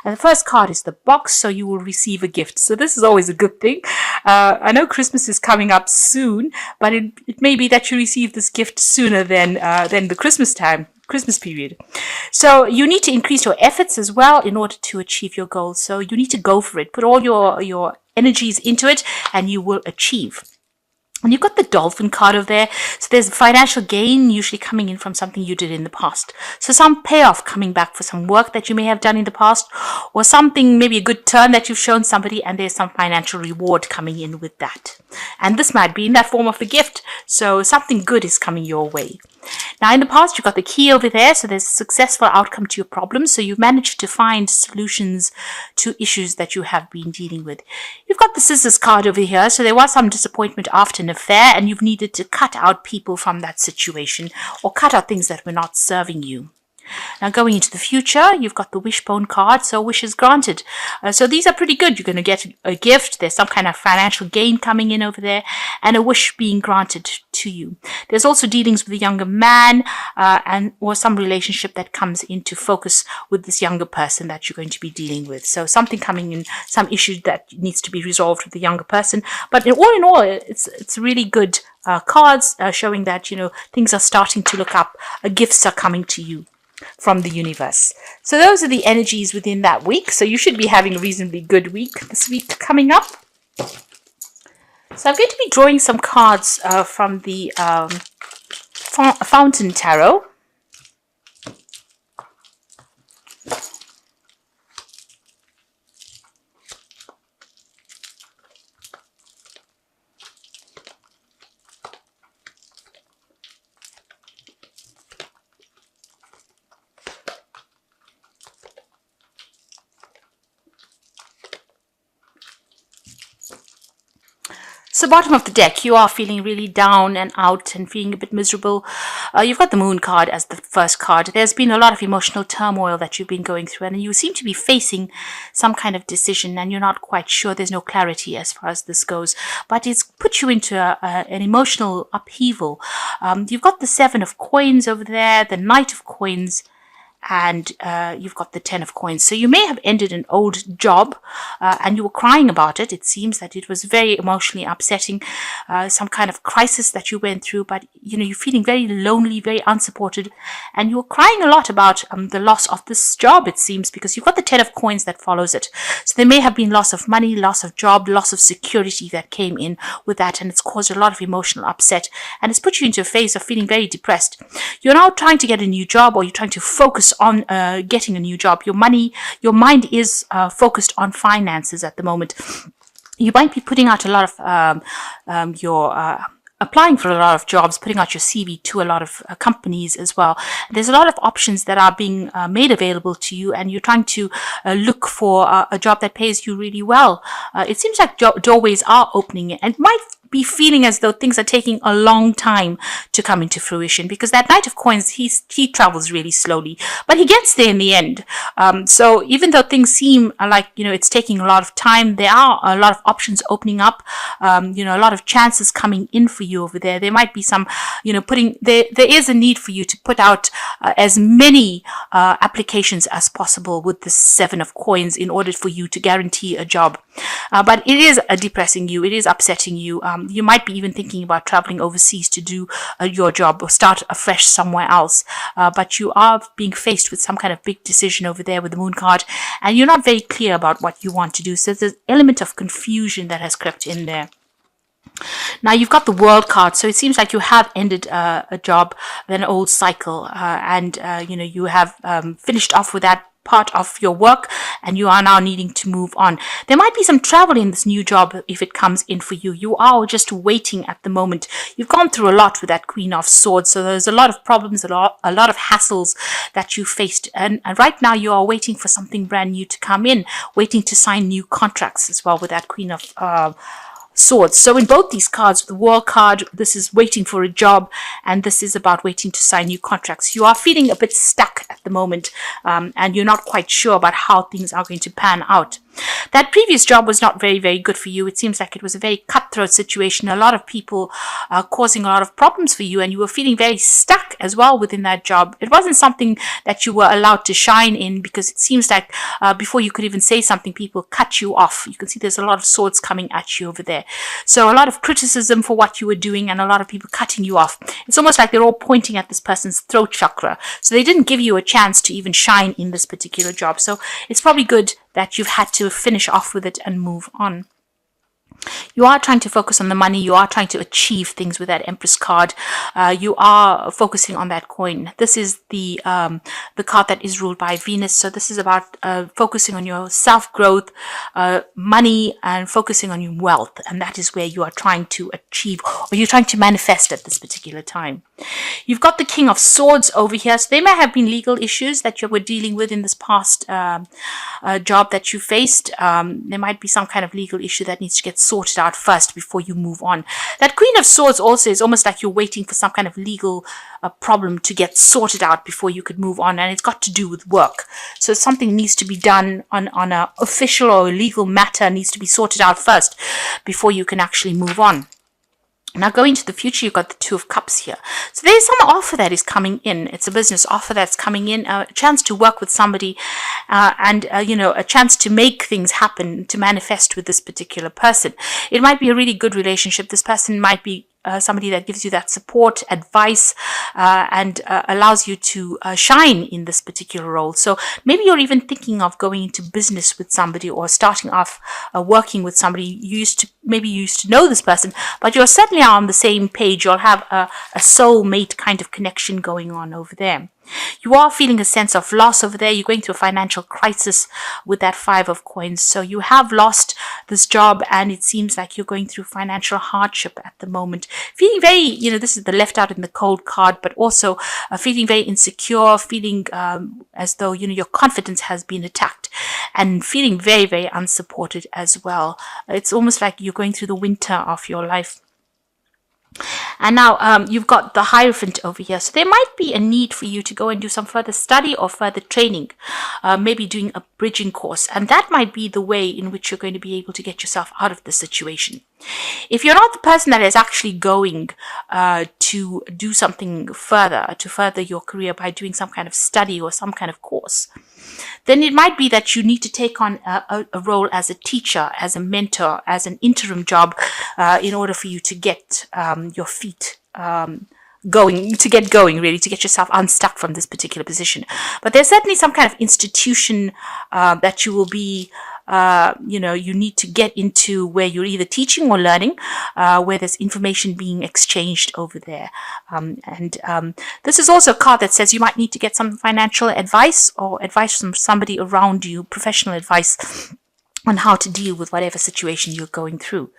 And the first card is the box, so you will receive a gift. So this is always a good thing. I know Christmas is coming up soon, but it may be that you receive this gift sooner than the Christmas period. So you need to increase your efforts as well in order to achieve your goals. So you need to go for it. Put all your energies into it and you will achieve. And you've got the dolphin card over there. So there's financial gain usually coming in from something you did in the past. So some payoff coming back for some work that you may have done in the past, or something, maybe a good turn that you've shown somebody, and there's some financial reward coming in with that. And this might be in that form of a gift. So something good is coming your way. Now, in the past, you've got the key over there, so there's a successful outcome to your problems. So you've managed to find solutions to issues that you have been dealing with. You've got the scissors card over here, so there was some disappointment after an affair, and you've needed to cut out people from that situation or cut out things that were not serving you. Now, going into the future, you've got the wishbone card, so wishes granted. So these are pretty good. You're going to get a gift. There's some kind of financial gain coming in over there, and a wish being granted to you. There's also dealings with a younger man or some relationship that comes into focus with this younger person that you're going to be dealing with. So something coming in, some issue that needs to be resolved with the younger person. But in all, it's really good cards showing that, things are starting to look up. Gifts are coming to you from the universe. So those are the energies within that week. So you should be having a reasonably good week this week coming up. So I'm going to be drawing some cards from the Fountain Tarot. So bottom of the deck, you are feeling really down and out and feeling a bit miserable. You've got the Moon card as the first card. There's been a lot of emotional turmoil that you've been going through, and you seem to be facing some kind of decision, and you're not quite sure. There's no clarity as far as this goes, but it's put you into an emotional upheaval. You've got the Seven of Coins over there, the Knight of Coins, and you've got the 10 of coins. So you may have ended an old job and you were crying about it. It seems that it was very emotionally upsetting, some kind of crisis that you went through, but you're feeling very lonely, very unsupported, and you were crying a lot about the loss of this job, it seems, because you've got the 10 of coins that follows it. So there may have been loss of money, loss of job, loss of security that came in with that, and it's caused a lot of emotional upset, and it's put you into a phase of feeling very depressed. You're now trying to get a new job, or you're trying to focus on getting a new job. Your mind is focused on finances at the moment. You might be putting out a lot of applying for a lot of jobs, putting out your CV to a lot of companies as well. There's a lot of options that are being made available to you, and you're trying to look for a job that pays you really well. It seems like doorways are opening, and might be feeling as though things are taking a long time to come into fruition, because that Knight of Coins, he travels really slowly, but he gets there in the end. So even though things seem like, it's taking a lot of time, there are a lot of options opening up, a lot of chances coming in for you over there. There might be some, there is a need for you to put out as many applications as possible with the Seven of Coins in order for you to guarantee a job. But it is depressing you. It is upsetting you. You might be even thinking about traveling overseas to do your job or start afresh somewhere else. But you are being faced with some kind of big decision over there with the Moon card, and you're not very clear about what you want to do. So there's an element of confusion that has crept in there. Now you've got the World card, so it seems like you have ended a job, an old cycle, and you have finished off with that part of your work, and you are now needing to move on. There might be some travel in this new job if it comes in for you. You are just waiting at the moment. You've gone through a lot with that Queen of Swords, so there's a lot of problems, a lot of hassles that you faced, and right now you are waiting for something brand new to come in, waiting to sign new contracts as well with that Queen of Swords. So in both these cards, the World card, this is waiting for a job, and this is about waiting to sign new contracts. You are feeling a bit stuck at the moment, and you're not quite sure about how things are going to pan out. That previous job was not very, very good for you. It seems like it was a very cutthroat situation. A lot of people causing a lot of problems for you, and you were feeling very stuck as well within that job. It wasn't something that you were allowed to shine in, because it seems like before you could even say something, people cut you off. You can see there's a lot of swords coming at you over there. So a lot of criticism for what you were doing, and a lot of people cutting you off. It's almost like they're all pointing at this person's throat chakra. So they didn't give you a chance to even shine in this particular job. So it's probably good that you've had to finish off with it and move on. You are trying to focus on the money. You are trying to achieve things with that Empress card. You are focusing on that coin. This is the card that is ruled by Venus. So this is about focusing on your self-growth, money, and focusing on your wealth. And that is where you are trying to achieve, or you're trying to manifest at this particular time. You've got the King of Swords over here. So there may have been legal issues that you were dealing with in this past job that you faced. There might be some kind of legal issue that needs to get sorted out first before you move on. That Queen of Swords also is almost like you're waiting for some kind of legal problem to get sorted out before you could move on, and it's got to do with work. So something needs to be done on an official or legal matter, needs to be sorted out first before you can actually move on. Now, going to the future, you've got the Two of Cups here. So there's some offer that is coming in. It's a business offer that's coming in, a chance to work with somebody, and a chance to make things happen, to manifest with this particular person. It might be a really good relationship. This person might be somebody that gives you that support, advice, and allows you to shine in this particular role. So maybe you're even thinking of going into business with somebody, or starting off working with somebody. You used to know this person, but you're certainly on the same page. You'll have a soulmate kind of connection going on over there. You are feeling a sense of loss over there. You're going through a financial crisis with that Five of Coins. So you have lost this job, and it seems like you're going through financial hardship at the moment. Feeling very, this is the left out in the cold card, but also feeling very insecure, feeling as though, your confidence has been attacked, and feeling very, very unsupported as well. It's almost like you're going through the winter of your life. And now you've got the Hierophant over here. So there might be a need for you to go and do some further study or further training, maybe doing a bridging course. And that might be the way in which you're going to be able to get yourself out of the situation. If you're not the person that is actually going to do something further, to further your career by doing some kind of study or some kind of course, then it might be that you need to take on a role as a teacher, as a mentor, as an interim job, in order for you to get your feet going, to get yourself unstuck from this particular position. But there's certainly some kind of institution that you will be, you need to get into, where you're either teaching or learning, where there's information being exchanged over there. This is also a card that says you might need to get some financial advice, or advice from somebody around you, professional advice on how to deal with whatever situation you're going through.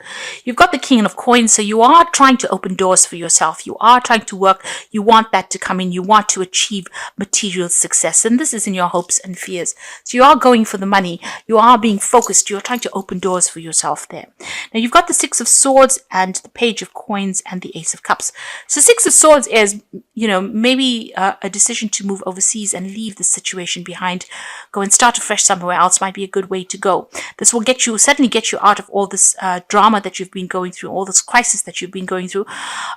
You've got the King of Coins, so you are trying to open doors for yourself. You are trying to work. You want that to come in. You want to achieve material success, and this is in your hopes and fears. So you are going for the money. You are being focused. You're trying to open doors for yourself there. Now, you've got the Six of Swords and the Page of Coins and the Ace of Cups. So Six of Swords is, maybe a decision to move overseas and leave the situation behind. Go and start afresh somewhere else might be a good way to go. This will certainly get you out of all this drama that you've been going through, all this crisis that you've been going through.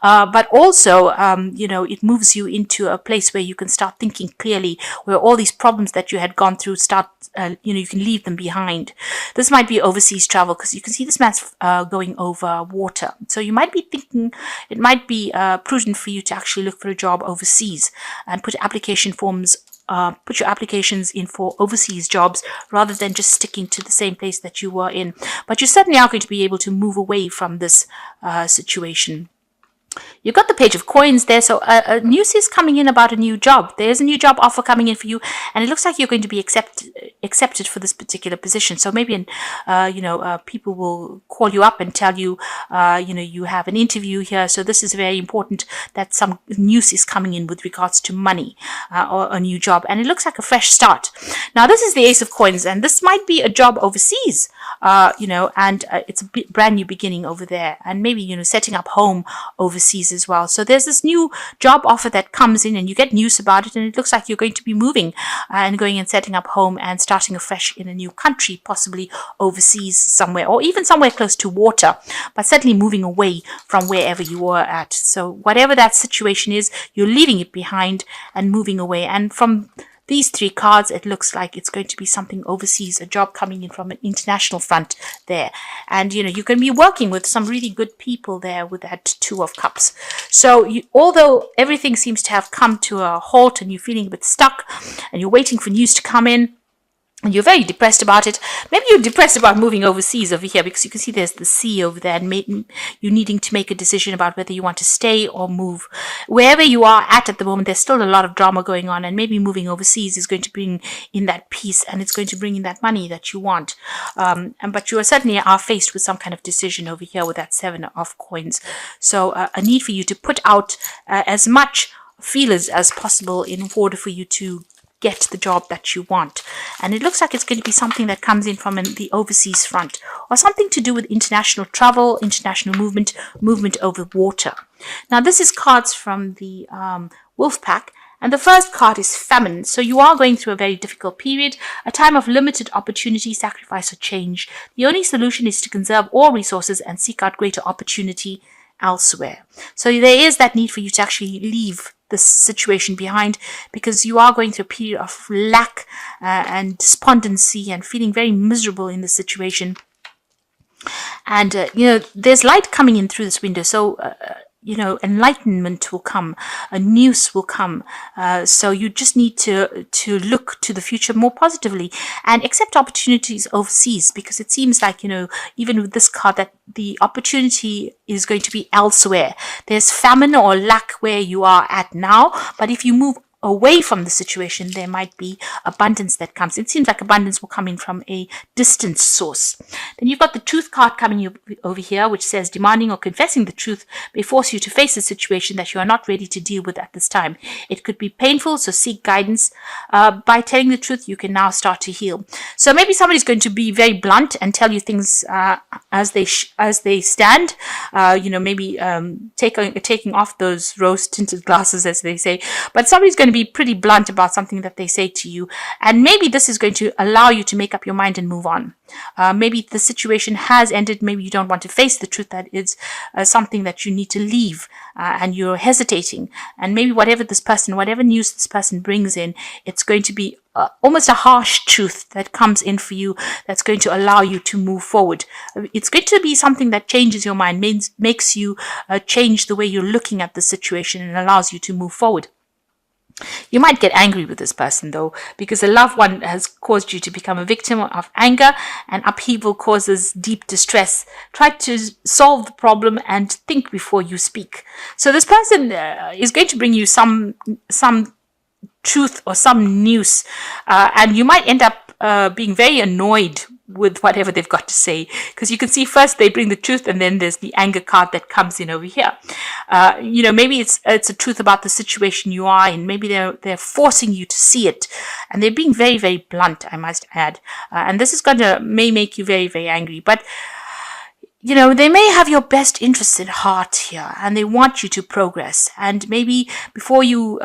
But also, it moves you into a place where you can start thinking clearly, where all these problems that you had gone through you can leave them behind. This might be overseas travel, because you can see this man's going over water. So you might be thinking it might be prudent for you to actually look for a job overseas and put your applications in for overseas jobs, rather than just sticking to the same place that you were in. But you certainly are going to be able to move away from this situation. You've got the Page of Coins there, so news is coming in about a new job. There's a new job offer coming in for you, and it looks like you're going to be accepted for this particular position. So maybe, people will call you up and tell you, you have an interview here. So this is very important, that some news is coming in with regards to money or a new job, and it looks like a fresh start. Now, this is the Ace of Coins, and this might be a job overseas. and it's a brand new beginning over there, and maybe, setting up home overseas as well. So there's this new job offer that comes in, and you get news about it, and it looks like you're going to be moving and going and setting up home and starting afresh in a new country, possibly overseas somewhere, or even somewhere close to water, but certainly moving away from wherever you were at. So whatever that situation is, you're leaving it behind and moving away. And from these 3 cards, it looks like it's going to be something overseas, a job coming in from an international front there. And, you can be working with some really good people there with that 2 of Cups. So although everything seems to have come to a halt and you're feeling a bit stuck and you're waiting for news to come in, and you're very depressed about it. Maybe you're depressed about moving overseas over here, because you can see there's the sea over there, and you needing to make a decision about whether you want to stay or move. Wherever you are at the moment, there's still a lot of drama going on, and maybe moving overseas is going to bring in that peace, and it's going to bring in that money that you want. But you certainly are faced with some kind of decision over here with that 7 of Coins. So a need for you to put out as much feelers as possible in order for you to get the job that you want. And it looks like it's going to be something that comes in from the overseas front, or something to do with international travel, international movement over water. Now this is cards from the Wolf Pack, and the first card is Famine. So you are going through a very difficult period, a time of limited opportunity, sacrifice, or change. The only solution is to conserve all resources and seek out greater opportunity elsewhere. So there is that need for you to actually leave this situation behind, because you are going through a period of lack and despondency and feeling very miserable in the situation. And there's light coming in through this window, so enlightenment will come, a news will come. So you just need to look to the future more positively and accept opportunities overseas, because it seems like, even with this card, that the opportunity is going to be elsewhere. There's famine or lack where you are at now, but if you move away from the situation, there might be abundance that comes. It seems like abundance will come in from a distant source. Then you've got the Truth card coming over here, which says demanding or confessing the truth may force you to face a situation that you are not ready to deal with at this time. It could be painful, so seek guidance. By telling the truth, you can now start to heal. So maybe somebody's going to be very blunt and tell you things as they stand. Maybe taking off those rose-tinted glasses, as they say. But somebody's going to be pretty blunt about something that they say to you, and maybe this is going to allow you to make up your mind and move on. Maybe the situation has ended. Maybe you don't want to face the truth that it's something that you need to leave, and you're hesitating. And maybe whatever news this person brings in, it's going to be almost a harsh truth that comes in for you, that's going to allow you to move forward. It's going to be something that changes your mind, makes you change the way you're looking at the situation, and allows you to move forward. You might get angry with this person, though, because a loved one has caused you to become a victim of anger, and upheaval causes deep distress. Try to solve the problem and think before you speak. So this person is going to bring you some truth or some news, and you might end up being very annoyed with whatever they've got to say, because you can see first they bring the truth, and then there's the anger card that comes in over here. Maybe it's a truth about the situation you are in. Maybe they're forcing you to see it, and they're being very, very blunt, I must add. And this is may make you very, very angry, but they may have your best interests at heart here, and they want you to progress. And maybe before you,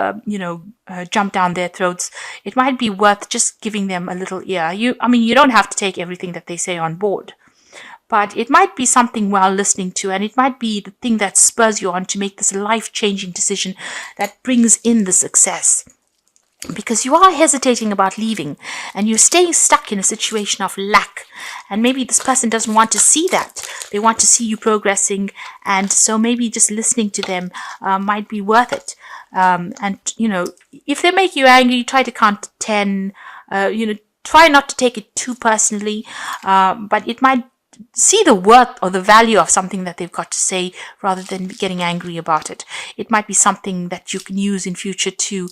jump down their throats, it might be worth just giving them a little ear. You don't have to take everything that they say on board, but it might be something well listening to, and it might be the thing that spurs you on to make this life-changing decision that brings in the success. Because you are hesitating about leaving, and you're staying stuck in a situation of lack, and maybe this person doesn't want to see that. They want to see you progressing, and so maybe just listening to them might be worth it. If they make you angry, try to count to 10. Try not to take it too personally, but it might see the worth or the value of something that they've got to say, rather than getting angry about it. It might be something that you can use in future to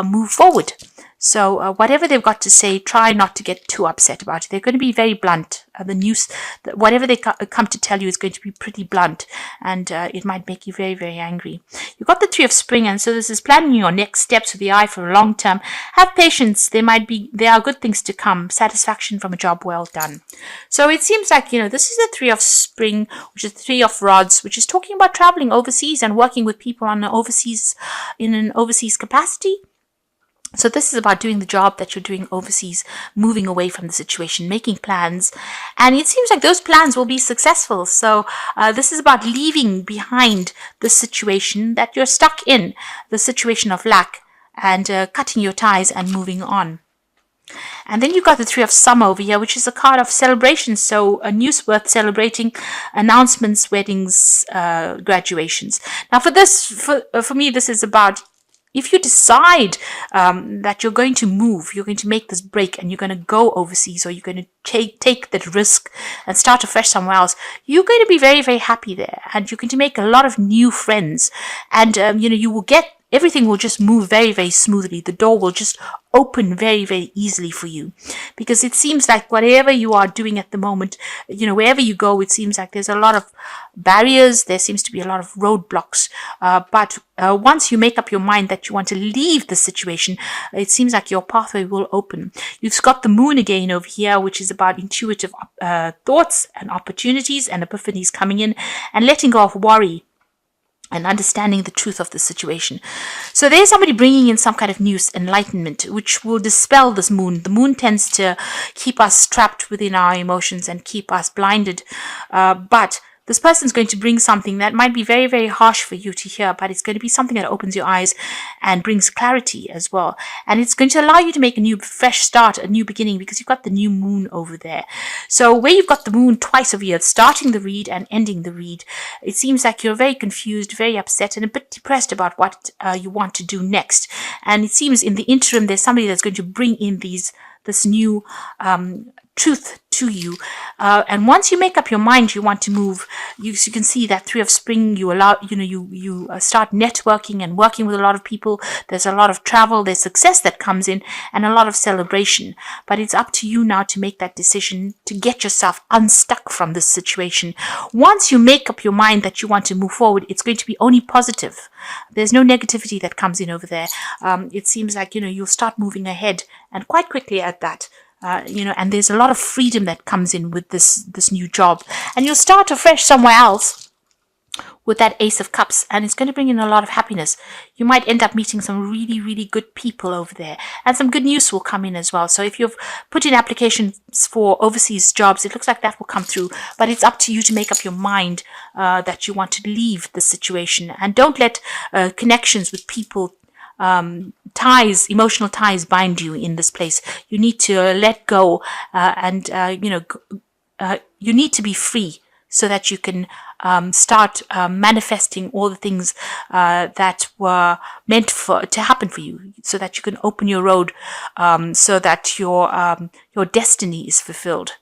move forward. So whatever they've got to say, try not to get too upset about it. They're going to be very blunt. The news, whatever they come to tell you is going to be pretty blunt, and it might make you very, very angry. You've got the Three of Spring, and so this is planning your next steps with the eye for a long term. Have patience. There are good things to come. Satisfaction from a job well done. So it seems like, this is the Three of Spring, which is the Three of Rods, which is talking about traveling overseas and working with people in an overseas capacity. So this is about doing the job that you're doing overseas, moving away from the situation, making plans. And it seems like those plans will be successful. So this is about leaving behind the situation that you're stuck in, the situation of lack, and cutting your ties and moving on. And then you've got the Three of Summer over here, which is a card of celebration. So a news worth celebrating, announcements, weddings, graduations. Now for me, this is about, if you decide that you're going to move, you're going to make this break and you're going to go overseas, or you're going to take that risk and start afresh somewhere else, you're going to be very, very happy there. And you're going to make a lot of new friends. And, you will everything will just move very, very smoothly. The door will just open very, very easily for you, because it seems like whatever you are doing at the moment, wherever you go, it seems like there's a lot of barriers. There seems to be a lot of roadblocks. But once you make up your mind that you want to leave the situation, it seems like your pathway will open. You've got the Moon again over here, which is about intuitive thoughts and opportunities and epiphanies coming in, and letting go of worry and understanding the truth of the situation. So there's somebody bringing in some kind of news, enlightenment, which will dispel this moon. The moon tends to keep us trapped within our emotions and keep us blinded. But this person's going to bring something that might be very, very harsh for you to hear, but it's going to be something that opens your eyes and brings clarity as well. And it's going to allow you to make a new fresh start, a new beginning, because you've got the new moon over there. So where you've got the moon twice over here, starting the read and ending the read, it seems like you're very confused, very upset, and a bit depressed about what you want to do next. And it seems in the interim, there's somebody that's going to bring in this new truth to you, and once you make up your mind you want to move, you can see that Three of Spring, you start networking and working with a lot of people. There's a lot of travel, there's success that comes in, and a lot of celebration. But it's up to you now to make that decision to get yourself unstuck from this situation. Once you make up your mind that you want to move forward, it's going to be only positive. There's no negativity that comes in over there. It seems like you'll start moving ahead, and quite quickly at that. And there's a lot of freedom that comes in with this new job, and you'll start afresh somewhere else with that Ace of Cups, and it's going to bring in a lot of happiness. You might end up meeting some really, really good people over there, and some good news will come in as well. So if you've put in applications for overseas jobs, it looks like that will come through, but it's up to you to make up your mind that you want to leave the situation, and don't let connections with people, emotional ties bind you in this place. You need to let go, and you need to be free so that you can start manifesting all the things that were meant to happen for you, so that you can open your road, so that your destiny is fulfilled.